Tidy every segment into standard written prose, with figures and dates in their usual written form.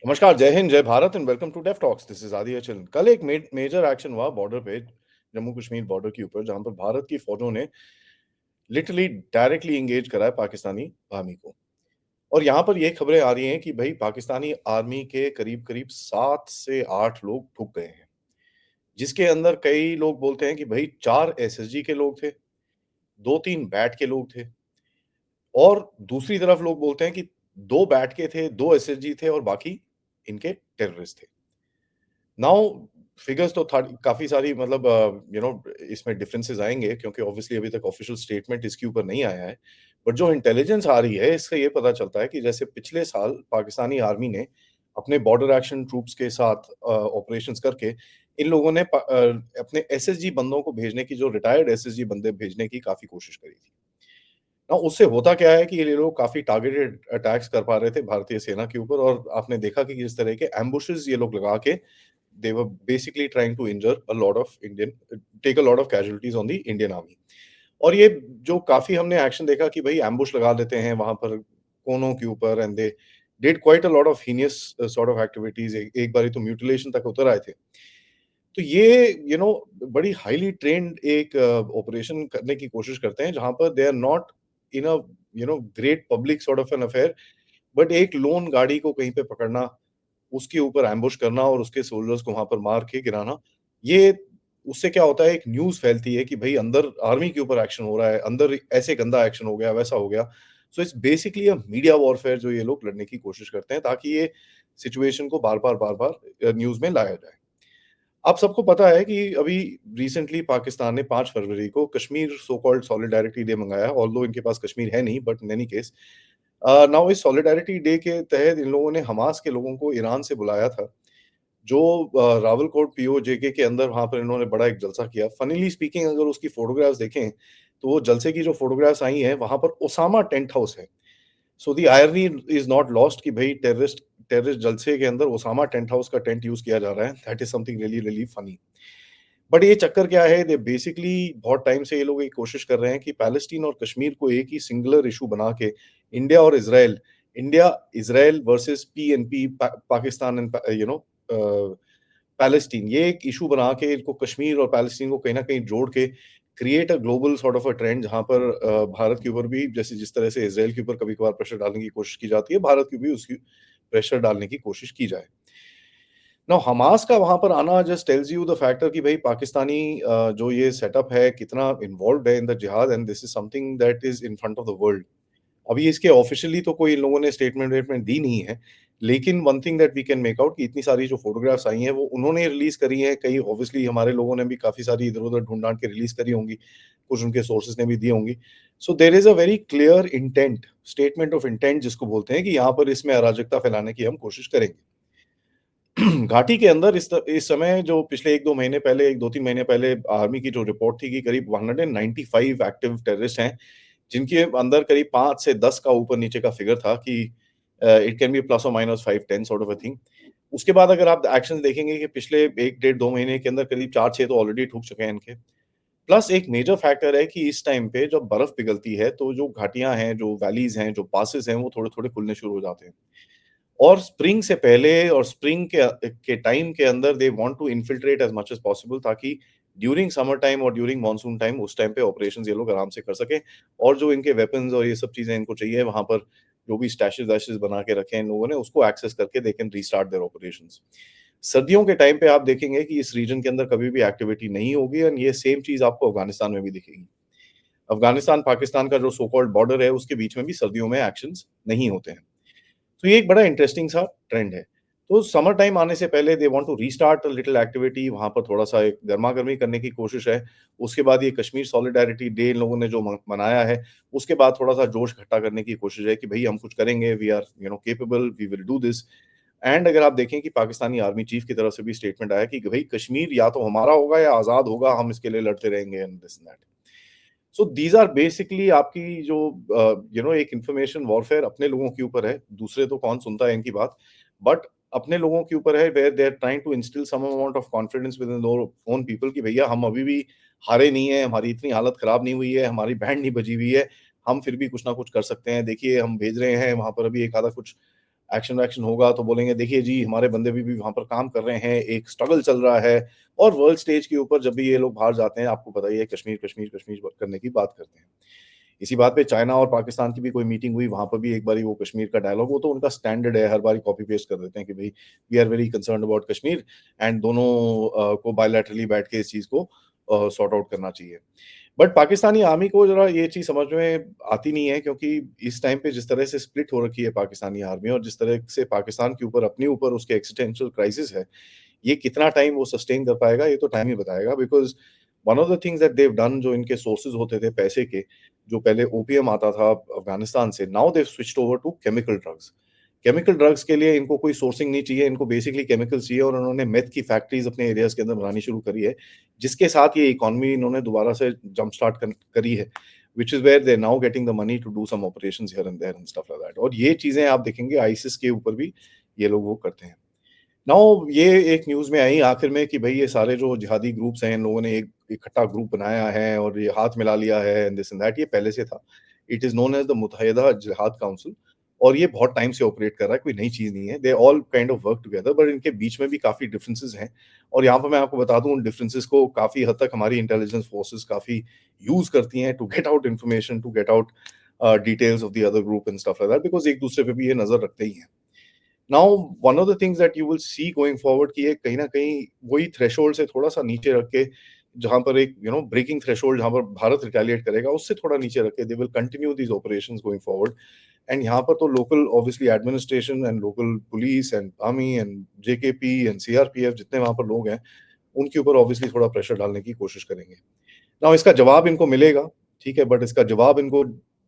नमस्कार, जय हिंद, जय Bharat and welcome to deaf talks. This is Adi Achal. कल एक मेजर एक्शन हुआ बॉर्डर पे, जम्मू कश्मीर बॉर्डर के ऊपर, जहां पर भारत की फौजों ने लिटरली डायरेक्टली एंगेज करा है पाकिस्तानी आर्मी को। और यहां पर ये खबरें आ रही हैं कि भाई पाकिस्तानी आर्मी के करीब करीब 7 से 8 लोग ठुक गए हैं, जिसके अंदर कई लोग बोलते हैं कि भाई 4 एसएसजी के लोग थे, 2-3 बैट के लोग थे, और दूसरी तरफ लोग बोलते हैं कि 2 बैट के थे, 2 एसएसजी थे और बाकी इनके टेररिस्ट थे। नाउ फिगर्स तो था काफ़ी सारी, मतलब इसमें डिफरेंसेस आएँगे क्योंकि ऑब्वियसली अभी तक ऑफिशियल स्टेटमेंट इसके ऊपर नहीं आया है। बट जो इंटेलिजेंस आ रही है, इससे ये पता चलता है कि जैसे पिछले साल पाकिस्तानी आर्मी ने अपने बॉर्डर एक्शन ट्रूप्स के साथ ऑपरेशंस करके इन लोगों ने अपने एसएसजी बंदों को भेजने की, जो रिटायर्ड एसएसजी बंदे भेजने की काफ़ी कोशिश करी थी। ना उससे होता क्या है कि ये लोग काफ़ी टारगेटेड अटैक्स कर पा रहे थे भारतीय सेना के ऊपर, और आपने देखा कि किस तरह के एम्बुशेस ये लोग लगा के they were basically trying to injure a lot of Indian take a lot of casualties on the Indian army। और ये जो काफ़ी हमने एक्शन देखा कि भई एम्बुश लगा देते हैं वहाँ पर कोनों के ऊपर, and they did quite a lot of heinous sort of activities. एक बारी तो म्यूटिलेशन तक उतर आए थे। तो ये बड़ी हाइली ट्रेन्ड एक ऑपरेशन करने की कोशिश करते हैं, जहाँ पर they are not in a great public sort of an affair, but एक लोन गाड़ी को कहीं पे पकड़ना, उसके ऊपर एम्बुश करना और उसके सोल्जर्स को वहाँ पर मार के गिराना। ये उससे क्या होता है, एक न्यूज़ फैलती है कि भई अंदर आर्मी के ऊपर एक्शन हो रहा है, अंदर ऐसे गंदा एक्शन हो गया, वैसा हो गया। So it's basically a media warfare जो ये लोग लड़ने की कोशिश करते हैं, ताकि ये सिचुएशन को बार-बार न्यूज़ में लाया जाए। आप सबको पता है कि अभी रिसेंटली पाकिस्तान ने 5 फरवरी को Kashmir so called solidarity day मनाया, ऑल्दो इनके पास कश्मीर है नहीं, but in any case now इस सॉलिडारिटी डे के तहत इन लोगों ने हमास के लोगों को ईरान से बुलाया था, जो रावलकोट पीओजेके के अंदर वहाँ पर इन्होंने बड़ा एक जलसा किया। फनीली स्पीकिंग, अगर उसकी फ़ोटोग्राफ्स देखें, तो वो जलसे की जो फ़ोटोग्राफ्स आई हैं, वहाँ पर ओसामा टेंट हाउस है। So the irony is not lost कि भई टेररिस्ट टेररिस्ट जलसे के अंदर ओसामा टेंट हाउस का टेंट यूज़ किया जा रहा है। That is something really, really funny. But ये चक्कर क्या है, दे बेसिकली बहुत टाइम से ये लोग ये कोशिश कर रहे हैं कि पैलेस्टीन और कश्मीर को एक ही सिंगुलर इश्यू बना के इंडिया और Israel, India Israel versus PNP, Pakistan and Palestine, ये एक इश्यू बना के इनको कश्मीर और पैलेस्टीन को कहीं न कहीं जोड़ के create a global sort of a trend, जहाँ पर भारत के ऊपर भी, जैसे जिस तरह से इज़राइल के ऊपर कभी-कभार प्रेशर डालने की कोशिश की जाती है, भारत की भी उसकी प्रेशर डालने की कोशिश की जाए। नाउ हमास का वहाँ पर आना just tells you the factor कि भाई पाकिस्तानी जो ये सेटअप है कितना इन्वॉल्व्ड है इन द जिहाद, and this is something that is in front of the world. अभी इसके ऑफिशियली तो कोई इन लोगों ने स्टेटमेंट वेटमेंट दी नहीं है, लेकिन one thing that we can make out कि इतनी सारी जो फोटोग्राफ्स आई हैं वो उन्होंने रिलीज करी है, कई ऑब्वियसली हमारे लोगों ने भी काफी सारी इधर-उधर ढूँढ-ढाँट के रिलीज करी होंगी, कुछ उनके सोर्सेज ने भी दी होंगी। So there is a very clear intent, statement of intent जिसको बोलते हैं, कि यहाँ पर इसमें अराजकता फैलाने की हम कोशिश करेंगे। घाटी के अंदर इस समय जो पिछले 1-2 महीने पहले, 1 2-3 महीने पहले आर्मी की जो रिपोर्ट थी कि करीब 195 एक्टिव टेररिस्ट हैं, जिनके अंदर करीब 5 से 10 का ऊपर-नीचे का फिगर था कि इट कैन बी प्लस और minus 5-10 sort of a thing. उसके बाद अगर आप एक्शंस देखेंगे कि पिछले 1 डेढ़ 2 महीने के अंदर करीब 4-6 तो ऑलरेडी ठुक चुके हैं इनके। प्लस एक मेजर फैक्टर है कि इस टाइम पे जब बर्फ पिघलती है, तो जो घाटियाँ हैं, जो वैलीज़ हैं, जो पासेस हैं, वो थोड़े-थोड़े खुलने शुरू हो जाते हैं। और स्प्रिंग से पहले और स्प्रिंग के टाइम के अंदर they want to infiltrate as much as possible, ताकि ड्यूरिंग समर टाइम और ड्यूरिंग मानसून टाइम, उस टाइम पे ऑपरेशंस ये लोग आराम से कर सकें, और जो इनके वेपन्स और ये सब चीज़ें इनको चाहिए वहाँ पर, जो भी स्टैशेज़-वैशेज़ बना के रखे हैं इन लोगों ने, उसको एक्सेस करके they can restart their operations. सर्दियों के टाइम पे आप देखेंगे कि इस रीजन के अंदर कभी भी एक्टिविटी नहीं होगी, एंड ये सेम चीज़ आपको अफ़गानिस्तान में भी दिखेगी। अफ़गानिस्तान पाकिस्तान का जो सो कॉल्ड बॉर्डर है, उसके बीच में भी सर्दियों में एक्शंस नहीं होते हैं। तो ये एक बड़ा इंटरेस्टिंग सा ट्रेंड है। तो समर टाइम आने से पहले they want to restart a little activity, वहाँ पर थोड़ा-सा एक गरमा-गरमी करने की कोशिश है। उसके बाद ये कश्मीर सॉलिडैरिटी डे इन लोगों ने जो मनाया है, उसके बाद थोड़ा-सा जोश इकट्ठा करने की कोशिश है कि भई हम कुछ करेंगे, we are capable, we will do this. And अगर आप देखें कि पाकिस्तानी आर्मी चीफ की तरफ से भी स्टेटमेंट आया कि भई कश्मीर या तो हमारा होगा या आज़ाद होगा, हम इसके लिए लड़ते रहेंगे, and this and that. So these are basically आपकी जो एक इन्फॉर्मेशन वॉरफेयर अपने लोगों के ऊपर है, दूसरे तो कौन सुनता है इनकी बात, बट अपने लोगों के ऊपर है, where they are trying to instil some amount of confidence within their own people कि भैया हम अभी भी हारे नहीं हैं, हमारी इतनी हालत खराब नहीं हुई है, हमारी बैंड नहीं बजी हुई है, हम फिर भी कुछ ना कुछ कर सकते हैं। देखिए हम भेज रहे हैं वहाँ पर अभी एक आधा कुछ एक्शन वैक्शन होगा तो बोलेंगे देखिए जी हमारे बंदे भी वहाँ पर काम कर रहे हैं, एक स्ट्रगल चल रहा है। और वर्ल्ड स्टेज के ऊपर जब भी ये लोग बाहर जाते हैं, आपको पता ही है कश्मीर, कश्मीर, कश्मीर करने की बात करते हैं। इसी बात पे चाइना और पाकिस्तान की भी कोई मीटिंग हुई, वहाँ पर भी एक बारी वो कश्मीर का डायलॉग, वो तो उनका स्टैंडर्ड है, हर बारी कॉपी पेस्ट कर देते हैं कि भई we are very concerned about Kashmir and दोनों को बायलैटरली बैठ के इस चीज़ को सॉर्ट आउट करना चाहिए। बट पाकिस्तानी आर्मी को ज़रा ये चीज़ समझ में आती नहीं है, क्योंकि इस टाइम पे जिस तरह से स्प्लिट हो रखी है पाकिस्तानी आर्मी और जिस तरह से पाकिस्तान के ऊपर अपने ऊपर उसके एक्जिस्टेंशियल क्राइसिस है, ये कितना टाइम वो सस्टेन कर पाएगा ये तो टाइम ही बताएगा। Because one of the things that they have done, जो इनके सोर्सेज़ होते थे पैसे के, जो पहले ओपीएम आता था अफ़गानिस्तान से, now they have switched over to chemical drugs. Chemical drugs के लिए इनको कोई सोर्सिंग नहीं चाहिए, इनको बेसिकली केमिकल्स चाहिए और उन्होंने मेथ की फैक्ट्रीज़ अपने एरियाज़ के अंदर बनानी शुरू करी है, जिसके साथ ये इकॉनमी इन्होंने दोबारा से जंप स्टार्ट करी है, which is where they are now getting the money to do some operations here and there and stuff like that. और ये चीज़ें आप देखेंगे आईसिस के ऊपर भी ये लोग वो करते हैं। नाउ ये एक न्यूज़ में आई आखिर में कि भई ये सारे जो जिहादी ग्रुप्स हैं, इन लोगों ने एक इकट्ठा ग्रुप बनाया है और ये हाथ मिला लिया है एंड दिस एंड दैट, ये पहले से था। It is known as the Muttahida Jihad council और ये बहुत टाइम से ऑपरेट कर रहा है, कोई नई चीज़ नहीं है। They all kind of work together, but इनके बीच में भी काफ़ी डिफरेंसेस हैं। और यहाँ पे मैं आपको बता दूँ, उन डिफरेंसेस को काफ़ी हद तक हमारी इंटेलिजेंस फोर्सेस काफ़ी यूज़ करती हैं to get out information, to get out details of the other group and stuff like that, because एक दूसरे पे भी ये नज़र रखते ही हैं। Now one of the things that you will see going forward कि ये कहीं न कहीं वही थ्रेशोल्ड से थोड़ा-सा नीचे रख के, जहाँ पर एक ब्रेकिंग थ्रेशोल्ड जहाँ पर भारत रिटेलिएट करेगा, उससे थोड़ा नीचे रख के they will continue these operations going forward. And यहाँ पर तो local obviously administration and local police and army and JKP and CRPF जितने वहाँ पर लोग हैं, उनके ऊपर ऑब्वियसली थोड़ा प्रेशर डालने की कोशिश करेंगे। नाउ इसका जवाब इनको मिलेगा, ठीक है, बट इसका जवाब इनको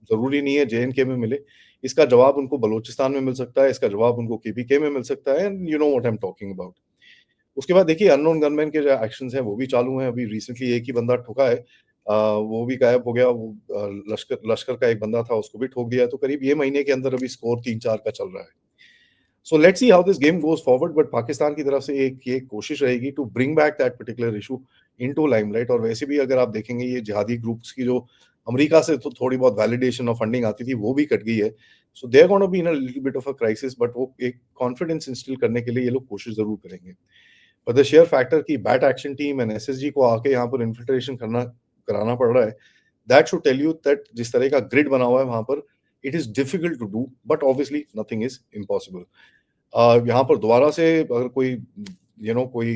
ज़रूरी नहीं है जेएनके में मिले। इसका जवाब उनको बलूचिस्तान में मिल सकता है, इसका जवाब उनको केपीके में मिल सकता है and you know what I am talking about. उसके बाद देखिए अननोन गनमैन के जो एक्शंस हैं वो भी चालू हैं, अभी रिसेंटली एक ही बंदा ठुका है। वो भी गायब हो गया, वो लश्कर लश्कर का एक बंदा था, उसको भी ठोक दिया है, तो करीब ये महीने के अंदर अभी स्कोर 3-4 का चल रहा है। So let's see how this game goes forward, but Pakistan की तरफ से एक ये कोशिश रहेगी to bring back that particular issue into limelight. और वैसे भी अगर आप देखेंगे ये जिहादी ग्रुप्स की जो अमेरिका से तो थोड़ी बहुत वैलिडेशन और फंडिंग आती थी, वो भी कट गई है। So they are gonna be in a little bit of a crisis, but वो एक कॉन्फिडेंस इंस्टिल करने के लिए ये लोग कोशिश ज़रूर करेंगे। बट द शेयर फैक्टर कि BAT action team and SSG को आके यहाँ पर इन्फिल्ट्रेशन कराना पड़ रहा है, that should tell you that जिस तरह का ग्रिड बना हुआ है वहाँ पर, it is difficult to do, but obviously nothing is impossible. यहाँ पर दोबारा से अगर कोई कोई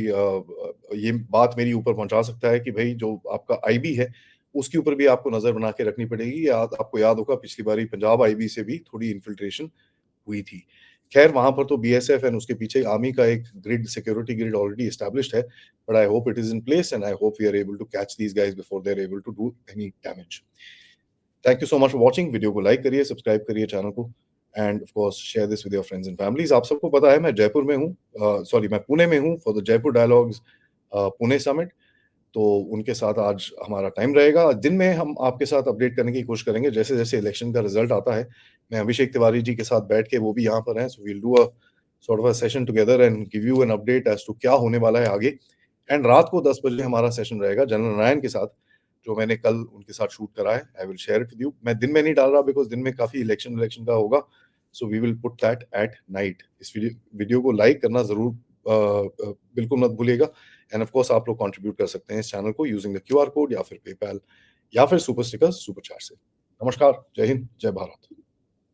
ये बात मेरी ऊपर पहुँचा सकता है कि भई जो आपका आईबी है, उसके ऊपर भी आपको नज़र बना के रखनी पड़ेगी। आपको याद होगा पिछली बारी पंजाब आईबी से भी थोड़ी इन्फिल्ट्रेशन हुई थी। ख़ैर वहाँ पर तो बीएसएफ एंड उसके पीछे आर्मी का एक grid, security grid already established है, but I hope it is in place and I hope we are able to catch these guys before they are able to do any damage. Thank you so much for watching. Video को like करिए, subscribe करिए channel को and of course share this with your friends and families. आप सबको पता है मैं जयपुर में हूँ, सॉरी मैं पुणे में हूँ for the Jaipur dialogues Pune summit. तो उनके साथ आज हमारा टाइम रहेगा। दिन में हम आपके साथ अपडेट करने की कोशिश करेंगे जैसे-जैसे इलेक्शन का रिज़ल्ट आता है। मैं अभिषेक तिवारी जी के साथ बैठ के, वो भी यहाँ पर हैं, so we will do a sort of a session together and give you an update as to क्या होने वाला है आगे। एंड रात को 10 बजे हमारा सेशन रहेगा जनरल नारायण के साथ, जो मैंने कल उनके साथ शूट करा है। I will share it with you. मैं दिन में नहीं डाल रहा बिकॉज़ दिन में काफ़ी इलेक्शन विलेक्शन का होगा। So we will put that at night. इस वीडियो को लाइक करना ज़रूर बिल्कुल मत भूलिएगा। एंड ऑफ कोर्स आप लोग कंट्रीब्यूट कर सकते हैं इस चैनल को यूजिंग द क्यूआर कोड या फिर पेपैल या फिर सुपर स्टिकर्स, सुपर चैट से। नमस्कार, जय हिंद, जय भारत।